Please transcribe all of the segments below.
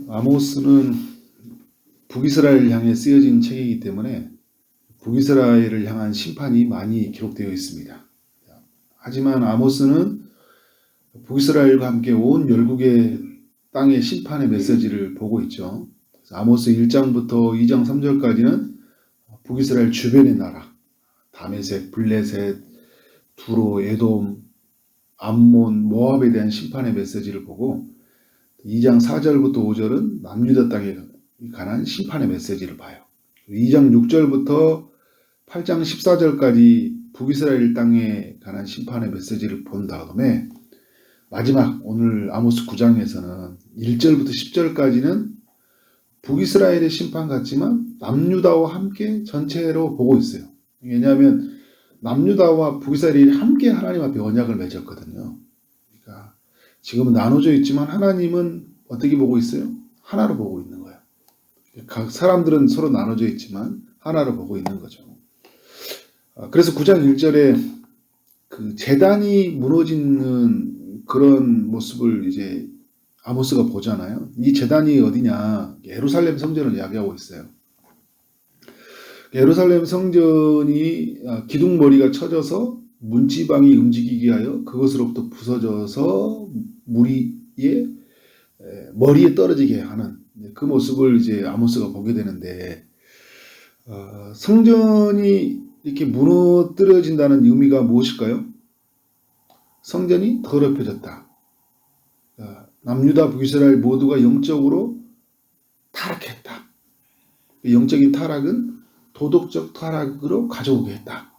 아모스는 북이스라엘을 향해 쓰여진 책이기 때문에 북이스라엘을 향한 심판이 많이 기록되어 있습니다. 하지만 아모스는 북이스라엘과 함께 온 열국의 땅의 심판의 메시지를 보고 있죠. 아모스 1장부터 2장 3절까지는 북이스라엘 주변의 나라, 다메섹, 블레셋, 두로, 에돔, 암몬, 모압에 대한 심판의 메시지를 보고 2장 4절부터 5절은 남유다 땅에 관한 심판의 메시지를 봐요. 2장 6절부터 8장 14절까지 북이스라엘 땅에 관한 심판의 메시지를 본 다음에 마지막 오늘 아모스 9장에서는 1절부터 10절까지는 북이스라엘의 심판 같지만 남유다와 함께 전체로 보고 있어요. 왜냐하면 남유다와 북이스라엘이 함께 하나님 앞에 언약을 맺었거든요. 그러니까 지금은 나눠져 있지만 하나님은 어떻게 보고 있어요? 하나로 보고 있는 거예요. 각 사람들은 서로 나눠져 있지만 하나로 보고 있는 거죠. 그래서 9장 1절에 그 제단이 무너지는 그런 모습을 이제 아모스가 보잖아요. 이 제단이 어디냐? 예루살렘 성전을 이야기하고 있어요. 예루살렘 성전이 기둥머리가 쳐져서 문지방이 움직이게 하여 그것으로부터 부서져서 무리의 머리에 떨어지게 하는 그 모습을 이제 아모스가 보게 되는데, 성전이 이렇게 무너뜨려진다는 의미가 무엇일까요? 성전이 더럽혀졌다. 남유다 북이스라엘 모두가 영적으로 타락했다. 영적인 타락은 도덕적 타락으로 가져오게 했다.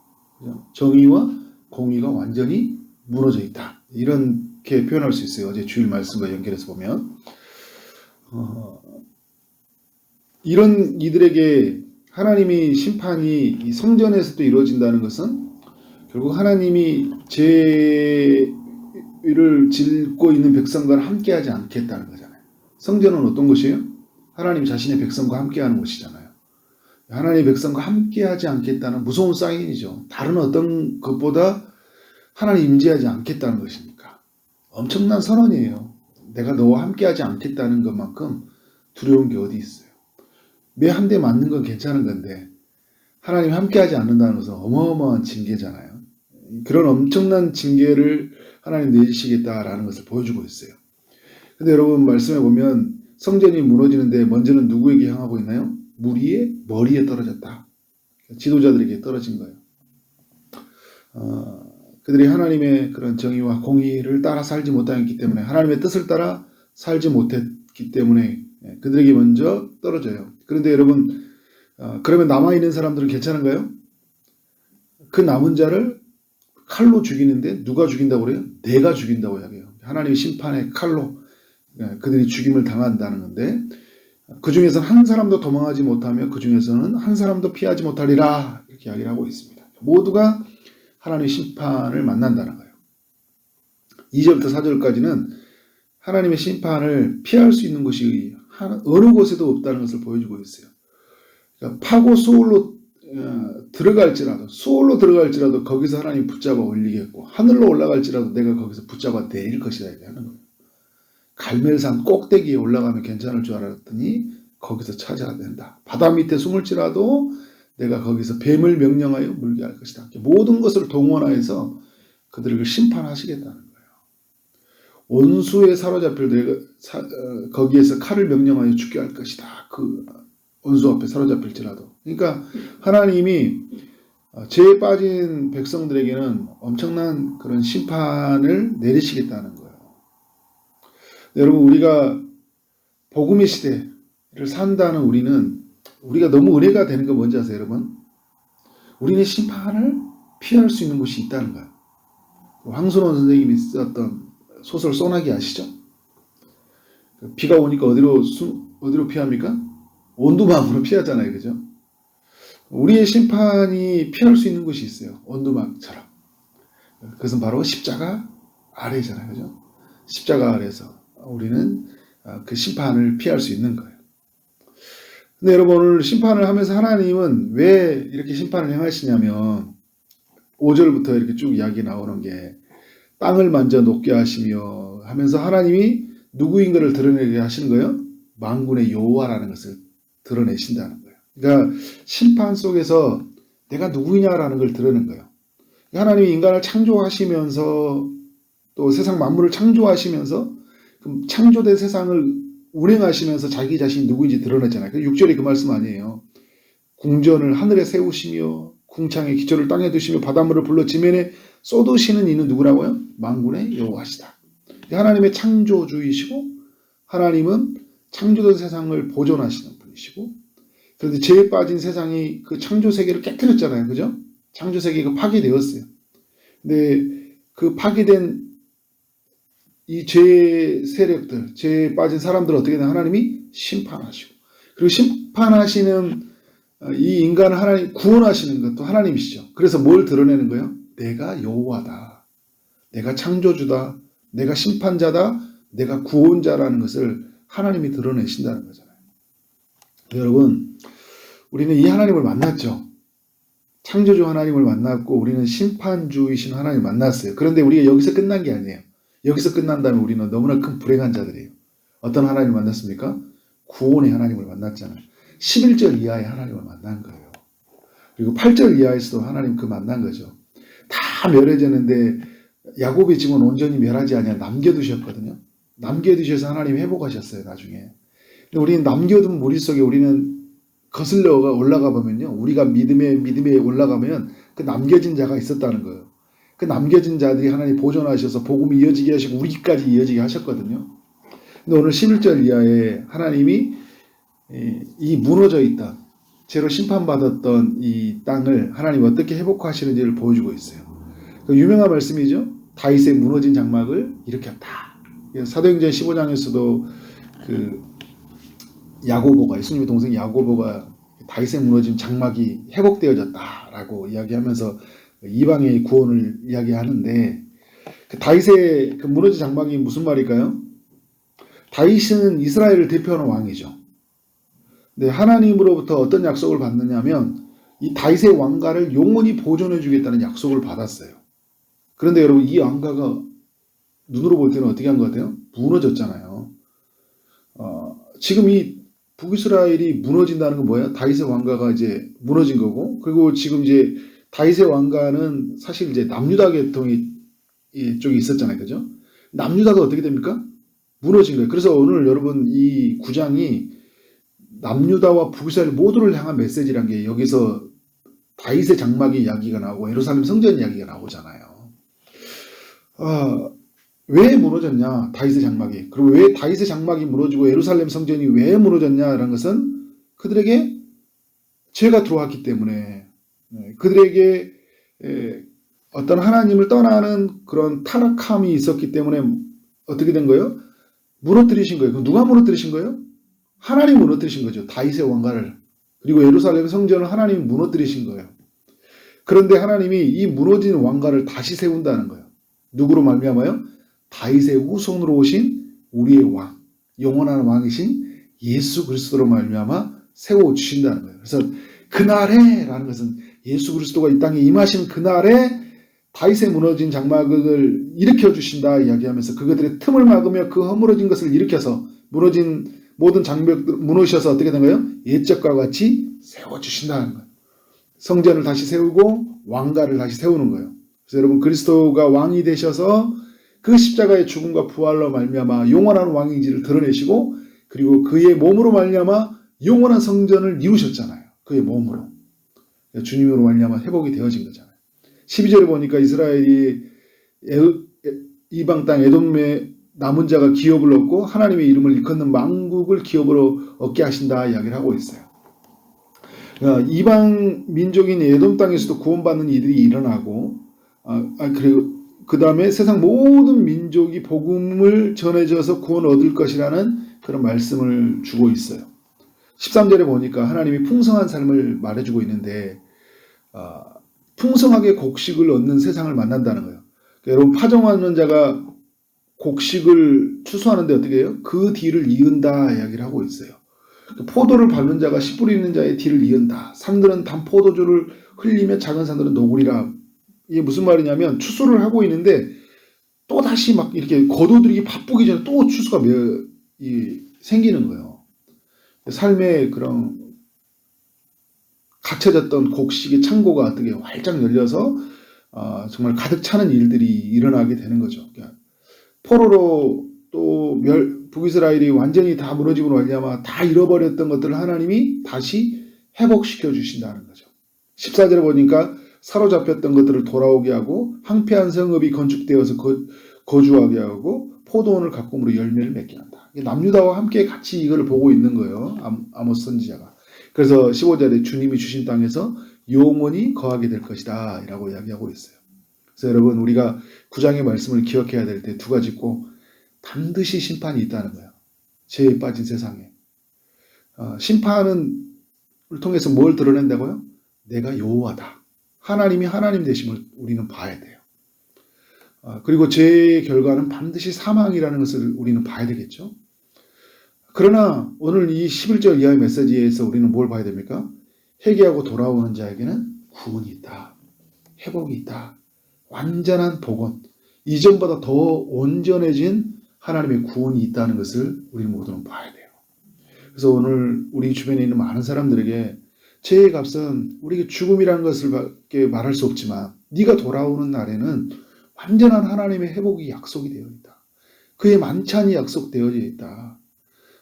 정의와 공의가 완전히 무너져 있다. 이렇게 표현할 수 있어요. 어제 주일 말씀과 연결해서 보면 이런 이들에게 하나님이 심판이 이 성전에서도 이루어진다는 것은 결국 하나님이 죄를 짓고 있는 백성과는 함께하지 않겠다는 거잖아요. 성전은 어떤 곳이에요? 하나님 자신의 백성과 함께하는 곳이잖아요. 하나님의 백성과 함께하지 않겠다는 무서운 사인이죠. 다른 어떤 것보다 하나님 임재하지 않겠다는 것이니까. 엄청난 선언이에요. 내가 너와 함께하지 않겠다는 것만큼 두려운 게 어디 있어요. 매 한 대 맞는 건 괜찮은 건데 하나님 함께하지 않는다는 것은 어마어마한 징계잖아요. 그런 엄청난 징계를 하나님 내리시겠다라는 것을 보여주고 있어요. 근데 여러분 말씀해 보면 성전이 무너지는데 먼저는 누구에게 향하고 있나요? 무리의 머리에 떨어졌다. 지도자들에게 떨어진 거예요. 그들이 하나님의 그런 정의와 공의를 따라 살지 못했기 때문에, 하나님의 뜻을 따라 살지 못했기 때문에 그들에게 먼저 떨어져요. 그런데 여러분, 그러면 남아있는 사람들은 괜찮은가요? 그 남은 자를 칼로 죽이는데 누가 죽인다고 그래요? 내가 죽인다고 이야기해요. 하나님의 심판의 칼로 그들이 죽임을 당한다는 건데, 그 중에서는 한 사람도 도망하지 못하며 그 중에서는 한 사람도 피하지 못하리라, 이렇게 이야기를 하고 있습니다. 모두가 하나님의 심판을 만난다는 거예요. 2절부터 4절까지는 하나님의 심판을 피할 수 있는 곳이 어느 곳에도 없다는 것을 보여주고 있어요. 그러니까 파고 수올로 들어갈지라도 거기서 하나님 붙잡아 올리겠고, 하늘로 올라갈지라도 내가 거기서 붙잡아 내릴 것이다, 이렇게 하는 거예요. 갈멜산 꼭대기에 올라가면 괜찮을 줄 알았더니 거기서 찾아야 된다. 바다 밑에 숨을지라도 내가 거기서 뱀을 명령하여 물게 할 것이다. 모든 것을 동원하여서 그들을 심판하시겠다는 거예요. 원수에 사로잡힐 내가 거기에서 칼을 명령하여 죽게 할 것이다. 그 원수 앞에 사로잡힐지라도. 그러니까 하나님이 죄에 빠진 백성들에게는 엄청난 그런 심판을 내리시겠다는 거예요. 여러분, 우리가 복음의 시대를 산다는 우리가 너무 은혜가 되는 거 뭔지 아세요, 여러분? 우리는 심판을 피할 수 있는 곳이 있다는 거예요. 황순원 선생님이 썼던 소설 소나기 아시죠? 비가 오니까 어디로 피합니까? 온두막으로 피하잖아요, 그죠? 우리의 심판이 피할 수 있는 곳이 있어요, 온두막처럼. 그것은 바로 십자가 아래잖아요, 그죠? 십자가 아래에서 우리는 그 심판을 피할 수 있는 거예요. 근데 여러분, 오늘 심판을 하면서 하나님은 왜 이렇게 심판을 행하시냐면 5절부터 이렇게 쭉 이야기 나오는 게 땅을 만져 녹게 하시며 하면서 하나님이 누구인가를 드러내게 하시는 거예요. 만군의 여호와라는 것을 드러내신다는 거예요. 그러니까 심판 속에서 내가 누구냐라는 걸 드러낸 거예요. 하나님이 인간을 창조하시면서 또 세상 만물을 창조하시면서 그 창조된 세상을 운행하시면서 자기 자신이 누구인지 드러냈잖아요. 6절이 그 말씀 아니에요. 궁전을 하늘에 세우시며 궁창의 기초를 땅에 두시며 바닷물을 불러 지면에 쏟으시는 이는 누구라고요? 만군의 여호와시다. 하나님의 창조주이시고 하나님은 창조된 세상을 보존하시는 분이시고, 그런데 죄에 빠진 세상이 그 창조 세계를 깨뜨렸잖아요. 그죠? 창조 세계가 파괴되었어요. 근데 그 파괴된 이 죄의 세력들, 죄에 빠진 사람들을 어떻게 되나 하나님이 심판하시고, 그리고 심판하시는 이 인간을 하나님 구원하시는 것도 하나님이시죠. 그래서 뭘 드러내는 거예요? 내가 여호와다. 내가 창조주다. 내가 심판자다. 내가 구원자라는 것을 하나님이 드러내신다는 거잖아요. 여러분, 우리는 이 하나님을 만났죠. 창조주 하나님을 만났고 우리는 심판주이신 하나님을 만났어요. 그런데 우리가 여기서 끝난 게 아니에요. 여기서 끝난다면 우리는 너무나 큰 불행한 자들이에요. 어떤 하나님을 만났습니까? 구원의 하나님을 만났잖아요. 11절 이하의 하나님을 만난 거예요. 그리고 8절 이하에서도 하나님 그 만난 거죠. 다 멸해졌는데 야곱의 집은 온전히 멸하지 아니하 남겨두셨거든요. 남겨두셔서 하나님 회복하셨어요. 나중에. 근데 우리는 남겨둔 머릿속에 우리는 거슬러 올라가 보면요. 우리가 믿음에 올라가면 그 남겨진 자가 있었다는 거예요. 그 남겨진 자들이 하나님 보존하셔서 복음이 이어지게 하시고 우리까지 이어지게 하셨거든요. 근데 오늘 11절 이하에 하나님이 이 무너져 있던 죄로 심판받았던 이 땅을 하나님 어떻게 회복하시는지를 보여주고 있어요. 그 유명한 말씀이죠. 다윗의 무너진 장막을 일으켰다. 사도행전 15장에서도 그 야고보가, 예수님의 동생 야고보가 다윗의 무너진 장막이 회복되어졌다라고 이야기하면서 이방의 구원을 이야기하는데, 그 다윗의 그 무너진 장막이 무슨 말일까요? 다윗은 이스라엘을 대표하는 왕이죠. 근데 하나님으로부터 어떤 약속을 받느냐면 이 다윗의 왕가를 영원히 보존해 주겠다는 약속을 받았어요. 그런데 여러분, 이 왕가가 눈으로 볼 때는 어떻게 한 것 같아요? 무너졌잖아요. 지금 이 북이스라엘이 무너진다는 건 뭐예요? 다윗의 왕가가 이제 무너진 거고, 그리고 지금 이제 다윗의 왕가는 사실 이제 남유다 계통이 이쪽에 있었잖아요. 그죠? 남유다가 어떻게 됩니까? 무너진 거예요. 그래서 오늘 여러분 이 9장이 남유다와 북이스라엘 모두를 향한 메시지란 게 여기서 다윗의 장막의 이야기가 나오고 예루살렘 성전 이야기가 나오잖아요. 왜 무너졌냐? 다윗의 장막이. 그리고 왜 다윗의 장막이 무너지고 예루살렘 성전이 왜 무너졌냐라는 것은 그들에게 죄가 들어왔기 때문에, 그들에게 어떤 하나님을 떠나는 그런 타락함이 있었기 때문에 어떻게 된 거예요? 무너뜨리신 거예요. 그럼 누가 무너뜨리신 거예요? 하나님이 무너뜨리신 거죠. 다윗의 왕가를. 그리고 예루살렘 성전을 하나님이 무너뜨리신 거예요. 그런데 하나님이 이 무너진 왕가를 다시 세운다는 거예요. 누구로 말미암아요? 다윗의 후손으로 오신 우리의 왕, 영원한 왕이신 예수 그리스도로 말미암아 세워주신다는 거예요. 그래서 그날에 라는 것은 예수 그리스도가 이 땅에 임하신 그날에 다윗의 무너진 장막을 일으켜주신다 이야기하면서 그것들의 틈을 막으며 그 허물어진 것을 일으켜서 무너진 모든 장벽들 무너지셔서 어떻게 된 거예요? 옛적과 같이 세워주신다는 거예요. 성전을 다시 세우고 왕가를 다시 세우는 거예요. 그래서 여러분, 그리스도가 왕이 되셔서 그 십자가의 죽음과 부활로 말미암아 영원한 왕인지를 드러내시고, 그리고 그의 몸으로 말미암아 영원한 성전을 이루셨잖아요. 그의 몸으로. 주님으로 말미암아 회복이 되어진 거잖아요. 12절에 보니까 이스라엘이 이방 땅 에돔의 남은 자가 기업을 얻고 하나님의 이름을 일컫는 만국을 기업으로 얻게 하신다 이야기를 하고 있어요. 이방 민족인 에돔 땅에서도 구원받는 이들이 일어나고, 그리고 그 다음에 세상 모든 민족이 복음을 전해져서 구원을 얻을 것이라는 그런 말씀을 주고 있어요. 13절에 보니까 하나님이 풍성한 삶을 말해주고 있는데, 풍성하게 곡식을 얻는 세상을 만난다는 거예요. 그러니까 여러분, 파종하는 자가 곡식을 추수하는데 어떻게 해요? 그 뒤를 이은다 이야기를 하고 있어요. 포도를 밟는 자가 씨 뿌리는 자의 뒤를 이은다. 산들은 단 포도주를 흘리며 작은 산들은 노구리라. 이게 무슨 말이냐면, 추수를 하고 있는데 또 다시 막 이렇게 거두들이기 바쁘기 전에 또 추수가 생기는 거예요. 삶의 그런 갇혀졌던 곡식의 창고가 어떻게 활짝 열려서 정말 가득 차는 일들이 일어나게 되는 거죠. 포로로 또 북이스라엘이 완전히 다 무너짐으로 말미암아 다 잃어버렸던 것들을 하나님이 다시 회복시켜 주신다는 거죠. 14절에 보니까 사로잡혔던 것들을 돌아오게 하고 황폐한 성읍이 건축되어서 거주하게 하고 포도원을 가꿈으로 열매를 맺게 한다. 남유다와 함께 같이 이걸 보고 있는 거예요. 아모스 선지자가. 그래서 15절에 주님이 주신 땅에서 영원히 거하게 될 것이다 라고 이야기하고 있어요. 그래서 여러분, 우리가 9장의 말씀을 기억해야 될 때 두 가지 꼭 반드시 심판이 있다는 거예요. 죄에 빠진 세상에. 심판을 통해서 뭘 드러낸다고요? 내가 여호와다. 하나님이 하나님 되심을 우리는 봐야 돼요. 그리고 죄의 결과는 반드시 사망이라는 것을 우리는 봐야 되겠죠. 그러나 오늘 이 11절 이하의 메시지에서 우리는 뭘 봐야 됩니까? 회개하고 돌아오는 자에게는 구원이 있다. 회복이 있다. 완전한 복원. 이전보다 더 온전해진 하나님의 구원이 있다는 것을 우리 모두는 봐야 돼요. 그래서 오늘 우리 주변에 있는 많은 사람들에게 죄의 값은 우리에게 죽음이라는 것을 밖에 말할 수 없지만 네가 돌아오는 날에는 완전한 하나님의 회복이 약속이 되어 있다. 그의 만찬이 약속되어 있다.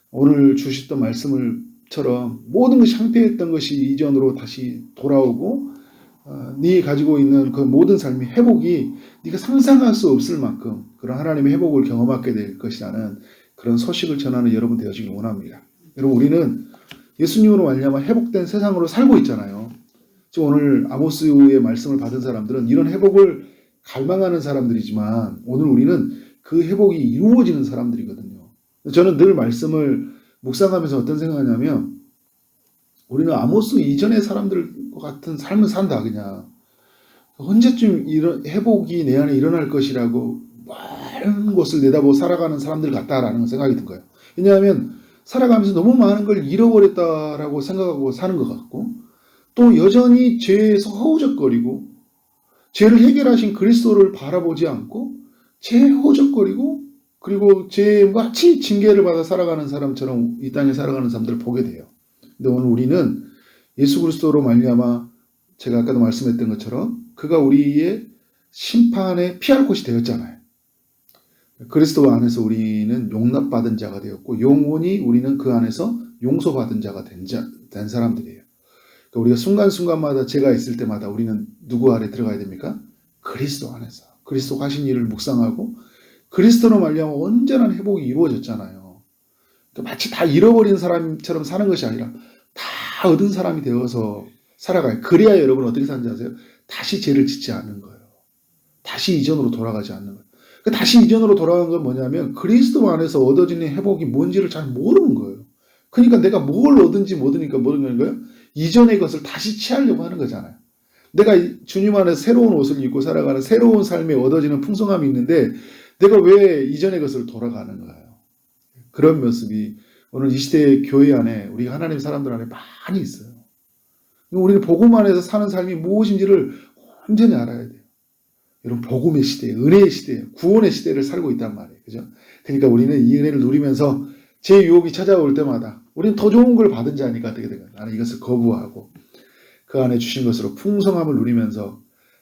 오늘 주셨던 말씀을처럼 모든 것이 상태했던 것이 이전으로 다시 돌아오고 네 가지고 있는 그 모든 삶의 회복이 네가 상상할 수 없을 만큼 그런 하나님의 회복을 경험하게 될 것이라는 그런 소식을 전하는 여러분 되어지길 원합니다. 여러분, 우리는 예수님으로 말미암아 회복된 세상으로 살고 있잖아요. 지금 오늘 아모스의 말씀을 받은 사람들은 이런 회복을 갈망하는 사람들이지만 오늘 우리는 그 회복이 이루어지는 사람들이거든요. 저는 늘 말씀을 묵상하면서 어떤 생각하냐면 우리는 아모스 이전의 사람들과 같은 삶을 산다 그냥. 언제쯤 이런 회복이 내 안에 일어날 것이라고 많은 곳을 내다보고 살아가는 사람들 같다라는 생각이 든 거예요. 왜냐하면 살아가면서 너무 많은 걸 잃어버렸다라고 생각하고 사는 것 같고 또 여전히 죄에서 허우적거리고 죄를 해결하신 그리스도를 바라보지 않고 죄에 허우적거리고 그리고 죄같이 징계를 받아 살아가는 사람처럼 이 땅에 살아가는 사람들을 보게 돼요. 근데 오늘 우리는 예수 그리스도로 말미암아 제가 아까도 말씀했던 것처럼 그가 우리의 심판에 피할 곳이 되었잖아요. 그리스도 안에서 우리는 용납받은 자가 되었고 영원히 우리는 그 안에서 용서받은 자가 된 사람들이에요. 그러니까 우리가 순간순간마다 죄가 있을 때마다 우리는 누구 아래 들어가야 됩니까? 그리스도 안에서. 그리스도 하신 일을 묵상하고 그리스도로 말미암아 온전한 회복이 이루어졌잖아요. 그러니까 마치 다 잃어버린 사람처럼 사는 것이 아니라 다 얻은 사람이 되어서 살아가요. 그래야 여러분 어떻게 사는지 아세요? 다시 죄를 짓지 않는 거예요. 다시 이전으로 돌아가지 않는 거예요. 다시 이전으로 돌아간 건 뭐냐면 그리스도 안에서 얻어지는 회복이 뭔지를 잘 모르는 거예요. 그러니까 내가 뭘 얻은지 모르니까 모르는 거예요. 이전의 것을 다시 취하려고 하는 거잖아요. 내가 주님 안에서 새로운 옷을 입고 살아가는 새로운 삶에 얻어지는 풍성함이 있는데 내가 왜 이전의 것을 돌아가는 거예요. 그런 모습이 오늘 이 시대의 교회 안에 우리 하나님 사람들 안에 많이 있어요. 우리는 복음 안에서 사는 삶이 무엇인지를 완전히 알아야 돼요. 여러분, 복음의 시대, 은혜의 시대, 구원의 시대를 살고 있단 말이에요. 그죠? 그러니까 우리는 이 은혜를 누리면서 제 유혹이 찾아올 때마다 우리는 더 좋은 걸 받은 자니까 어떻게 될까요? 나는 이것을 거부하고 그 안에 주신 것으로 풍성함을 누리면서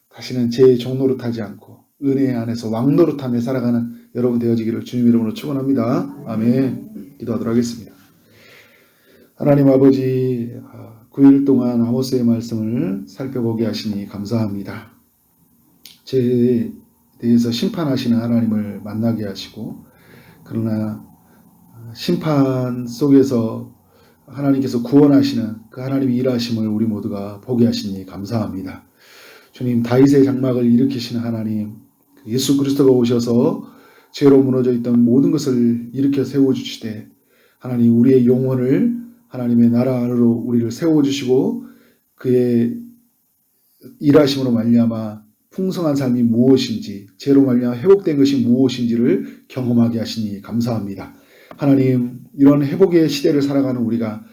다시는 제 종노릇하지 않고 은혜 안에서 왕노릇하며 살아가는 여러분 되어지기를 주님 이름으로 축원합니다. 아멘. 기도하도록 하겠습니다. 하나님 아버지, 9일 동안 아모스의 말씀을 살펴보게 하시니 감사합니다. 죄에 대해서 심판하시는 하나님을 만나게 하시고 그러나 심판 속에서 하나님께서 구원하시는 그 하나님의 일하심을 우리 모두가 보게 하시니 감사합니다. 주님, 다윗의 장막을 일으키시는 하나님, 예수 그리스도가 오셔서 죄로 무너져 있던 모든 것을 일으켜 세워주시되 하나님 우리의 영혼을 하나님의 나라 안으로 우리를 세워주시고 그의 일하심으로 말미암아 풍성한 삶이 무엇인지 죄로 말미암아 회복된 것이 무엇인지를 경험하게 하시니 감사합니다. 하나님, 이런 회복의 시대를 살아가는 우리가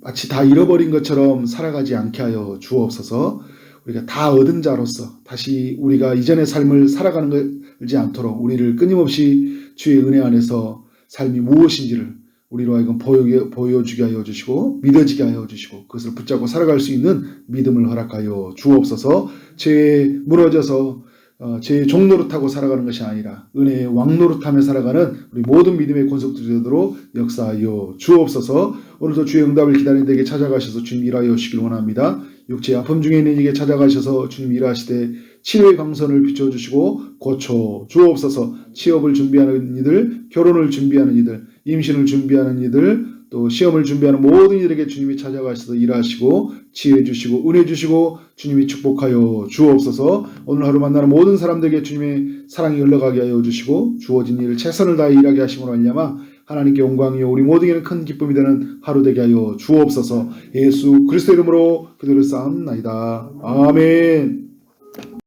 마치 다 잃어버린 것처럼 살아가지 않게 하여 주옵소서. 우리가 다 얻은 자로서 다시 우리가 이전의 삶을 살아가는 것이지 않도록 우리를 끊임없이 주의 은혜 안에서 삶이 무엇인지를 우리로 하여금 보여주게 하여 주시고 믿어지게 하여 주시고 그것을 붙잡고 살아갈 수 있는 믿음을 허락하여 주옵소서. 죄에 무너져서 죄의 종노릇하고 살아가는 것이 아니라 은혜의 왕노릇하며 살아가는 우리 모든 믿음의 권속들이 되도록 역사하여 주옵소서. 오늘도 주의 응답을 기다리는 데에게 찾아가셔서 주님 일하여 주시길 원합니다. 육체의 아픔 중에 있는 이에게 찾아가셔서 주님 일하시되 치료의 강선을 비춰주시고 고쳐 주옵소서. 취업을 준비하는 이들, 결혼을 준비하는 이들, 임신을 준비하는 이들, 또 시험을 준비하는 모든 이들에게 주님이 찾아가셔서 일하시고 치유해 주시고 은혜 주시고 주님이 축복하여 주옵소서. 오늘 하루 만나는 모든 사람들에게 주님의 사랑이 흘러가게 하여 주시고 주어진 일을 최선을 다해 일하게 하심으로 말미암아 하나님께 영광이요 우리 모두에게는 큰 기쁨이 되는 하루 되게 하여 주옵소서. 예수 그리스도 이름으로 기도를 쌓옵나이다. 아멘.